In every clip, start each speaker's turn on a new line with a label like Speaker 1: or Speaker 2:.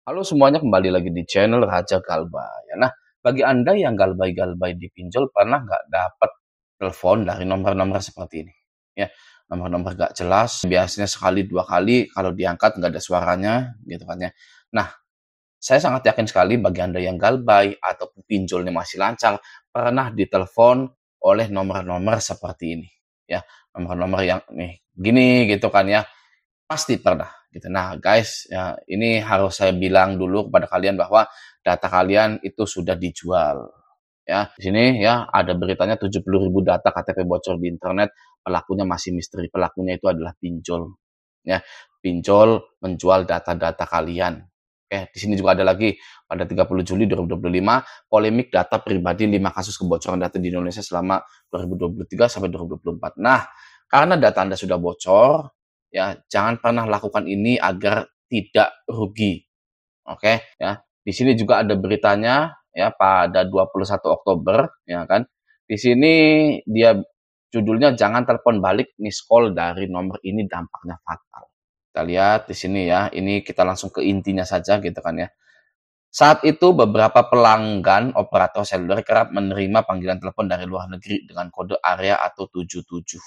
Speaker 1: Halo semuanya, kembali lagi di channel Raja Galbay. Nah, bagi Anda yang galbay-galbay di pinjol, pernah nggak dapat telepon dari nomor-nomor seperti ini? Ya, nomor-nomor nggak jelas, biasanya sekali dua kali, kalau diangkat nggak ada suaranya, gitu kan ya. Nah, saya sangat yakin sekali bagi Anda yang galbay atau pinjolnya masih lancar, pernah ditelepon oleh nomor-nomor seperti ini. Ya, nomor-nomor yang nih, gini gitu kan ya. Pasti pernah gitu. Nah, guys, ya ini harus saya bilang dulu kepada kalian bahwa data kalian itu sudah dijual. Ya, di sini ya ada beritanya 70.000 data KTP bocor di internet, pelakunya masih misteri. Pelakunya itu adalah pinjol. Ya, pinjol menjual data-data kalian. Oke, di sini juga ada lagi pada 30 Juli 2025 polemik data pribadi 5 kasus kebocoran data di Indonesia selama 2023 sampai 2024. Nah, karena data Anda sudah bocor, ya jangan pernah lakukan ini agar tidak rugi. Oke, ya. Di sini juga ada beritanya ya pada 21 Oktober ya kan. Di sini dia judulnya jangan telepon balik miss call dari nomor ini dampaknya fatal. Kita lihat di sini ya. Ini kita langsung ke intinya saja gitu kan ya. Saat itu beberapa pelanggan operator seluler kerap menerima panggilan telepon dari luar negeri dengan kode area atau 77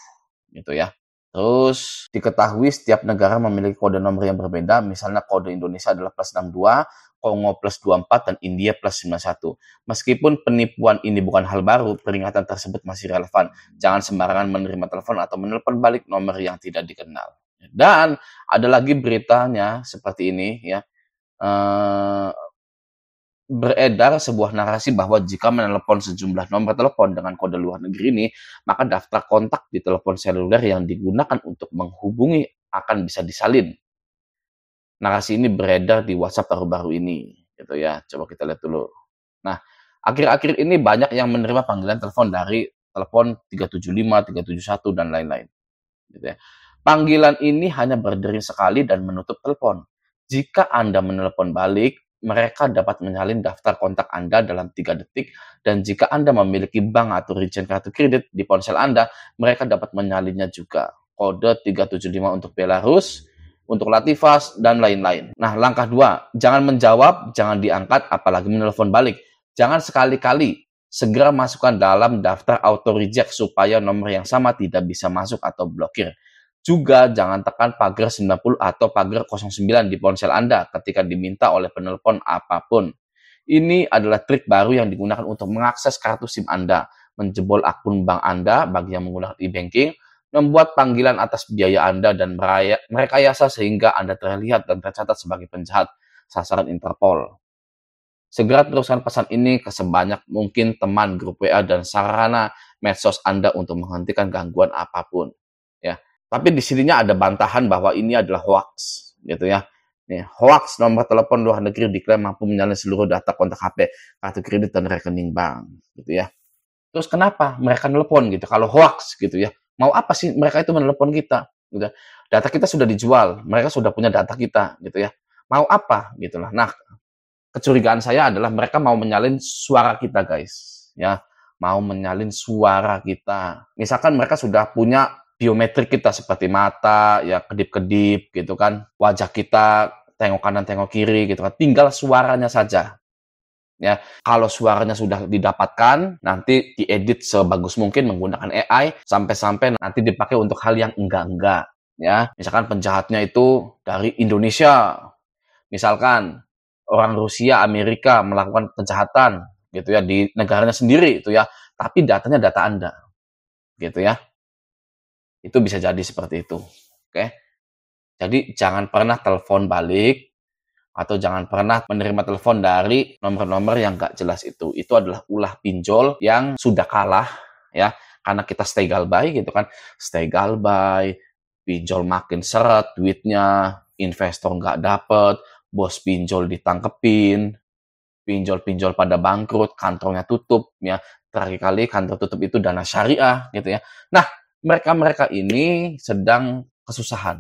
Speaker 1: gitu ya. Terus diketahui setiap negara memiliki kode nomor yang berbeda, misalnya kode Indonesia adalah +62, Kongo +24, dan India +91. Meskipun penipuan ini bukan hal baru, peringatan tersebut masih relevan. Jangan sembarangan menerima telepon atau menelpon balik nomor yang tidak dikenal. Dan ada lagi beritanya seperti ini ya. Eh, Beredar sebuah narasi bahwa jika menelepon sejumlah nomor telepon dengan kode luar negeri ini, maka daftar kontak di telepon seluler yang digunakan untuk menghubungi akan bisa disalin. Narasi ini beredar di WhatsApp baru-baru ini, gitu ya. Coba kita lihat dulu. Nah, akhir-akhir ini banyak yang menerima panggilan telepon dari telepon 375, 371, dan lain-lain. Gitu ya. Panggilan ini hanya berdering sekali dan menutup telepon. Jika Anda menelepon balik, mereka dapat menyalin daftar kontak Anda dalam 3 detik, dan jika Anda memiliki bank atau rincian kartu kredit di ponsel Anda, mereka dapat menyalinnya juga. Kode 375 untuk Belarus, untuk Latifas, dan lain-lain. Nah, langkah 2, jangan menjawab, jangan diangkat, apalagi menelpon balik. Jangan sekali-kali segera masukkan dalam daftar auto reject supaya nomor yang sama tidak bisa masuk atau blokir. Juga jangan tekan pagar 90 atau pagar 09 di ponsel Anda ketika diminta oleh penelpon apapun. Ini adalah trik baru yang digunakan untuk mengakses kartu SIM Anda, menjebol akun bank Anda bagi yang menggunakan e-banking, membuat panggilan atas biaya Anda dan merekayasa sehingga Anda terlihat dan tercatat sebagai penjahat sasaran Interpol. Segera teruskan pesan ini ke sebanyak mungkin teman, grup WA, dan sarana medsos Anda untuk menghentikan gangguan apapun. Ya, tapi di sininya ada bantahan bahwa ini adalah hoax, gitu ya. Nih, hoax nomor telepon luar negeri diklaim mampu menyalin seluruh data kontak HP, kartu kredit, dan rekening bank, gitu ya. Terus kenapa mereka nelpon gitu? Kalau hoax gitu ya, mau apa sih mereka itu menelepon kita? Gitu. Data kita sudah dijual, mereka sudah punya data kita, gitu ya. Mau apa gitulah. Nah, kecurigaan saya adalah mereka mau menyalin suara kita, guys. Ya, mau menyalin suara kita. Misalkan mereka sudah punya biometrik kita seperti mata, ya kedip-kedip gitu kan, wajah kita tengok kanan tengok kiri gitu kan. Tinggal suaranya saja. Ya, kalau suaranya sudah didapatkan, nanti diedit sebagus mungkin menggunakan AI sampai-sampai nanti dipakai untuk hal yang enggak-enggak. Ya, misalkan penjahatnya itu dari Indonesia, misalkan orang Rusia, Amerika melakukan kejahatan gitu ya di negaranya sendiri itu ya, tapi datanya data Anda gitu ya. Itu bisa jadi seperti itu. Oke. Jadi jangan pernah telepon balik atau jangan pernah menerima telepon dari nomor-nomor yang nggak jelas itu. Itu adalah ulah pinjol yang sudah kalah ya, karena kita stay galbay gitu kan. Stay galbay, pinjol makin seret duitnya, investor nggak dapet, bos pinjol ditangkepin, pinjol-pinjol pada bangkrut, kantornya tutup ya. Terakhir kali kantor tutup itu Dana Syariah gitu ya. Nah, mereka-mereka ini sedang kesusahan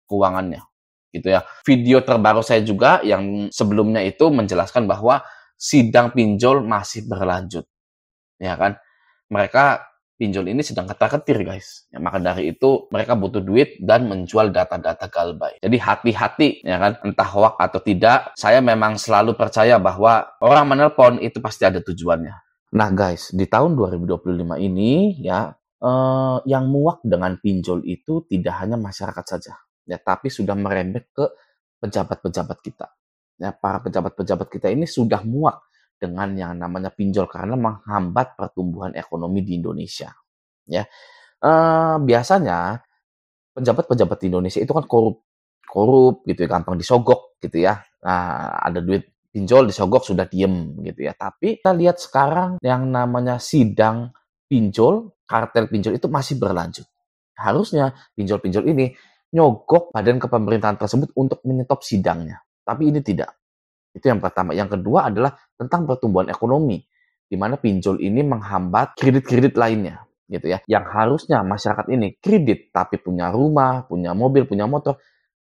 Speaker 1: keuangannya gitu ya. Video terbaru saya juga yang sebelumnya itu menjelaskan bahwa sidang pinjol masih berlanjut. Ya kan? Mereka pinjol ini sedang ketar-ketir, guys. Ya, maka dari itu mereka butuh duit dan menjual data-data Galbay. Jadi hati-hati, ya kan, entah hoax atau tidak. Saya memang selalu percaya bahwa orang menelpon itu pasti ada tujuannya. Nah, guys, di tahun 2025 ini ya yang muak dengan pinjol itu tidak hanya masyarakat saja, ya, tapi sudah merembet ke pejabat-pejabat kita. Ya, para pejabat-pejabat kita ini sudah muak dengan yang namanya pinjol karena menghambat pertumbuhan ekonomi di Indonesia. Ya, biasanya pejabat-pejabat di Indonesia itu kan korup gitu ya, gampang disogok gitu ya. Nah, ada duit pinjol disogok sudah diem gitu ya. Tapi kita lihat sekarang yang namanya sidang pinjol, kartel pinjol itu masih berlanjut. Harusnya pinjol-pinjol ini nyogok badan kepemerintahan tersebut untuk menyetop sidangnya. Tapi ini tidak. Itu yang pertama. Yang kedua adalah tentang pertumbuhan ekonomi, di mana pinjol ini menghambat kredit-kredit lainnya, gitu ya. Yang harusnya masyarakat ini kredit, tapi punya rumah, punya mobil, punya motor,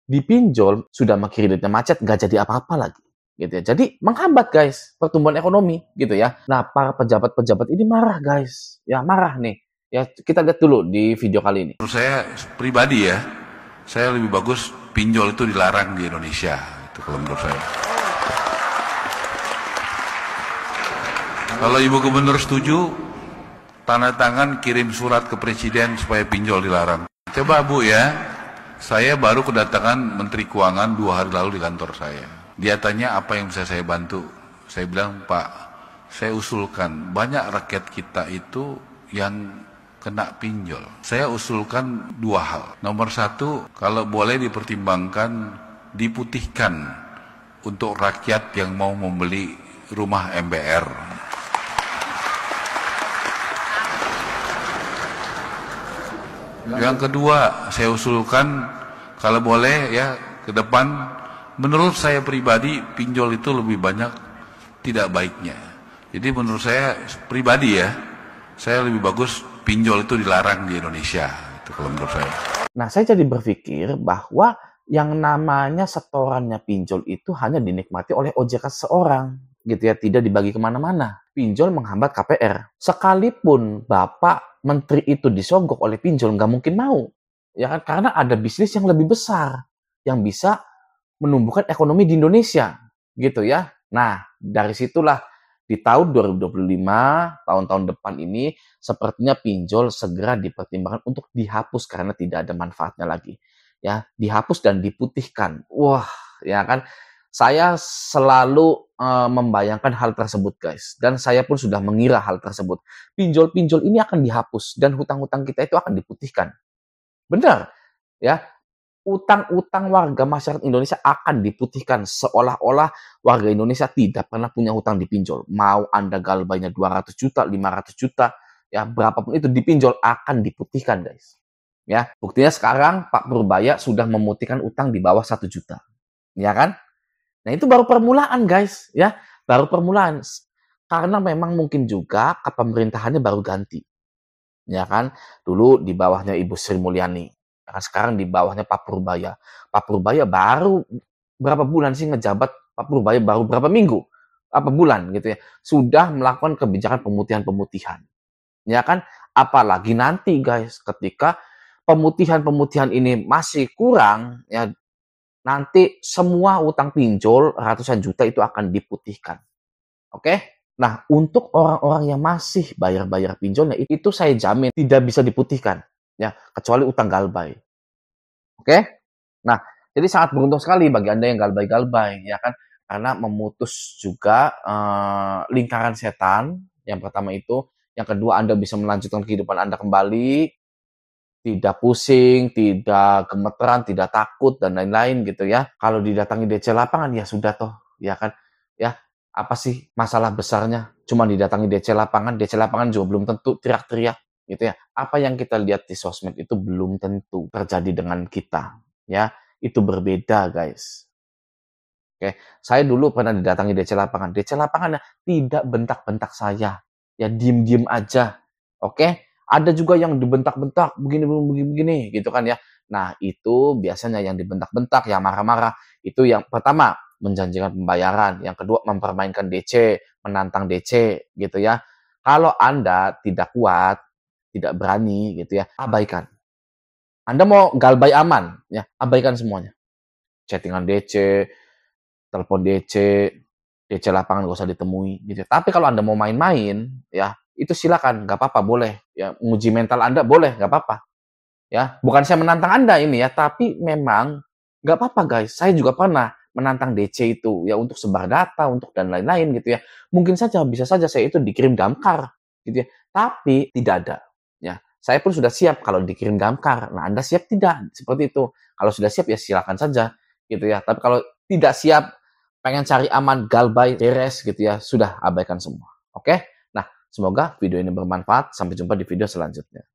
Speaker 1: dipinjol, sudah kreditnya macet, nggak jadi apa-apa lagi. Gitu ya. Jadi menghambat, guys, pertumbuhan ekonomi, gitu ya. Nah, para pejabat-pejabat ini marah, guys. Ya, marah nih. Ya, kita lihat dulu di video kali ini.
Speaker 2: Menurut saya pribadi ya, saya lebih bagus pinjol itu dilarang di Indonesia. Itu kalau menurut saya. Kalau Ibu Gubernur setuju, tanda tangan kirim surat ke Presiden supaya pinjol dilarang. Coba Bu ya, saya baru kedatangan Menteri Keuangan 2 hari lalu di kantor saya. Dia tanya apa yang bisa saya bantu. Saya bilang, Pak, saya usulkan banyak rakyat kita itu yang kena pinjol. Saya usulkan 2 hal. Nomor 1, kalau boleh dipertimbangkan diputihkan untuk rakyat yang mau membeli rumah MBR. Yang kedua, saya usulkan kalau boleh ya ke depan, menurut saya pribadi pinjol itu lebih banyak tidak baiknya. Jadi menurut saya pribadi ya, saya lebih bagus pinjol itu dilarang di Indonesia. Itu kalau menurut saya.
Speaker 1: Nah, saya jadi berpikir bahwa yang namanya setorannya pinjol itu hanya dinikmati oleh OJK seorang, gitu ya, tidak dibagi kemana-mana. Pinjol menghambat KPR. Sekalipun Bapak Menteri itu disogok oleh pinjol, nggak mungkin mau. Ya kan? Karena ada bisnis yang lebih besar, yang bisa menumbuhkan ekonomi di Indonesia. Gitu ya. Nah, dari situlah di tahun 2025, tahun-tahun depan ini, sepertinya pinjol segera dipertimbangkan untuk dihapus karena tidak ada manfaatnya lagi. Ya, dihapus dan diputihkan. Wah, ya kan? Saya selalu membayangkan hal tersebut, guys. Dan saya pun sudah mengira hal tersebut. Pinjol-pinjol ini akan dihapus dan hutang-hutang kita itu akan diputihkan. Benar, ya. Utang-utang warga masyarakat Indonesia akan diputihkan seolah-olah warga Indonesia tidak pernah punya hutang dipinjol. Mau Anda galbainya 200 juta, 500 juta, ya berapapun itu dipinjol akan diputihkan, guys. Ya, buktinya sekarang Pak Purbaya sudah memutihkan utang di bawah 1 juta. Ya kan? Nah, itu baru permulaan, guys, ya. Baru permulaan. Karena memang mungkin juga kepemerintahannya baru ganti. Ya kan? Dulu di bawahnya Ibu Sri Mulyani. Ya kan? Sekarang di bawahnya Pak Purbaya. Pak Purbaya baru berapa bulan sih ngejabat? Pak Purbaya baru berapa minggu? Apa bulan gitu ya. Sudah melakukan kebijakan pemutihan-pemutihan. Ya kan? Apalagi nanti, guys, ketika pemutihan-pemutihan ini masih kurang, ya nanti semua utang pinjol ratusan juta itu akan diputihkan. Oke? Nah, untuk orang-orang yang masih bayar-bayar pinjolnya, itu saya jamin tidak bisa diputihkan. Ya, kecuali utang galbay. Oke? Nah, jadi sangat beruntung sekali bagi Anda yang galbay-galbay, ya kan? Karena memutus juga lingkaran setan, yang pertama itu. Yang kedua, Anda bisa melanjutkan kehidupan Anda kembali, tidak pusing, tidak gemeteran, tidak takut, dan lain-lain gitu ya. Kalau didatangi DC lapangan, ya sudah toh, ya kan. Ya, apa sih masalah besarnya? Cuma didatangi DC lapangan juga belum tentu teriak-teriak gitu ya. Apa yang kita lihat di sosmed itu belum tentu terjadi dengan kita. Ya, itu berbeda, guys. Oke, saya dulu pernah didatangi DC lapangan. DC lapangannya tidak bentak-bentak saya. Ya, diem-diem aja. Oke? Ada juga yang dibentak-bentak, begini, gitu kan ya. Nah, itu biasanya yang dibentak-bentak, yang marah-marah. Itu yang pertama, menjanjikan pembayaran. Yang kedua, mempermainkan DC, menantang DC, gitu ya. Kalau Anda tidak kuat, tidak berani gitu ya, abaikan. Anda mau galbay aman, ya abaikan semuanya. Chattingan DC, telepon DC lapangan nggak usah ditemui gitu. Tapi kalau Anda mau main-main, ya itu silakan, nggak apa-apa, boleh. Ya, menguji mental Anda boleh, nggak apa-apa. Ya, bukan saya menantang Anda ini ya, tapi memang nggak apa-apa guys. Saya juga pernah menantang DC itu ya untuk sebar data, untuk dan lain-lain gitu ya. Mungkin saja bisa saja saya itu dikirim damkar gitu ya. Tapi tidak ada. Ya, saya pun sudah siap kalau dikirim damkar. Nah, Anda siap tidak? Seperti itu. Kalau sudah siap ya silakan saja gitu ya. Tapi kalau tidak siap, pengen cari aman, galbay, beres gitu ya, sudah abaikan semua. Oke? Nah, semoga video ini bermanfaat. Sampai jumpa di video selanjutnya.